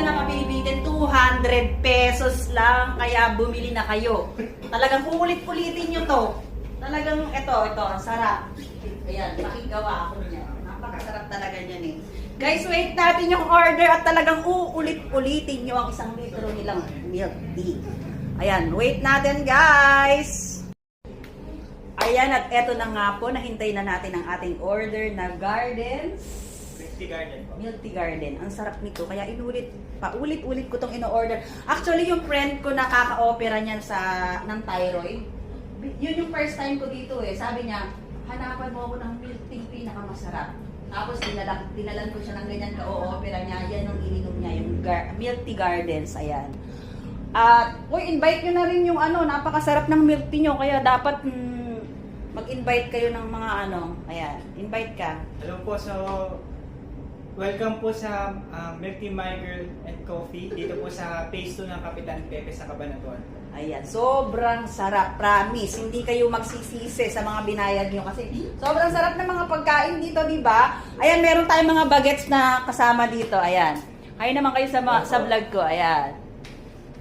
na mabibigyan 200 pesos lang, kaya bumili na kayo. Talagang ulit-ulitin nyo to. Talagang ito, ang sarap. Ayan, makigawa ako niya. Napakasarap talaga niyan eh. Guys, wait natin yung order at talagang uulit-ulitin nyo ang 1 litro nilang milk tea. Ayan, wait natin guys! Ayan, at eto na nga po, nahintay na natin ang ating order na gardens. Milk tea garden. Ang sarap nito. Kaya paulit-ulit ko itong ino-order. Actually, yung friend ko nakaka-opera niyan ng thyroid. Yun yung first time ko dito eh. Sabi niya, hanapan mo ako ng milk tea pinakamasarap. Tapos tinalan ko siya ng ganyan ka-opera niya. Yan yung ininom niya, yung milk tea gardens. Ayan. At, invite nyo na rin yung napakasarap ng milk tea nyo. Kaya dapat mag-invite kayo ng mga ayan, invite ka. Hello po, so welcome po sa Milk Tea My Girl and Coffee dito po sa Phase 2 ng Kapitan Pepe sa Cabanatuan. Ayan, sobrang sarap, promise. Hindi kayo magsisisi sa mga binayad nyo kasi sobrang sarap ng mga pagkain dito, di ba? Ayan, meron tayong mga bagets na kasama dito. Ayan. Kayo naman kayo sa vlog ko. Ayan.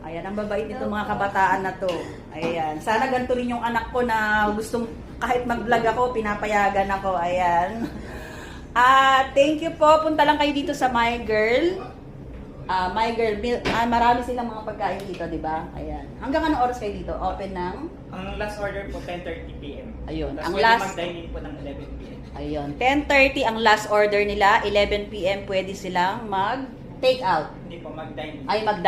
Ayan, ang babait nito mga kabataan na to. Ayan. Sana ganito rin yung anak ko na gustong kahit mag-vlog ako, pinapayagan ako. Ayan. Thank you po. Punta lang kayo dito sa My Girl. My Girl, marami silang mga pagkain dito, di ba? Ayan. Hanggang anong oras kayo dito? Open ng? Ang last order po, 10:30 PM. Ayun. Tapos Ang pwede last mag-dine in po ng 11 PM. Ayun. 10:30 ang last order nila. 11 PM pwede silang mag-take out. Hindi po, mag-dine in. Ay, mag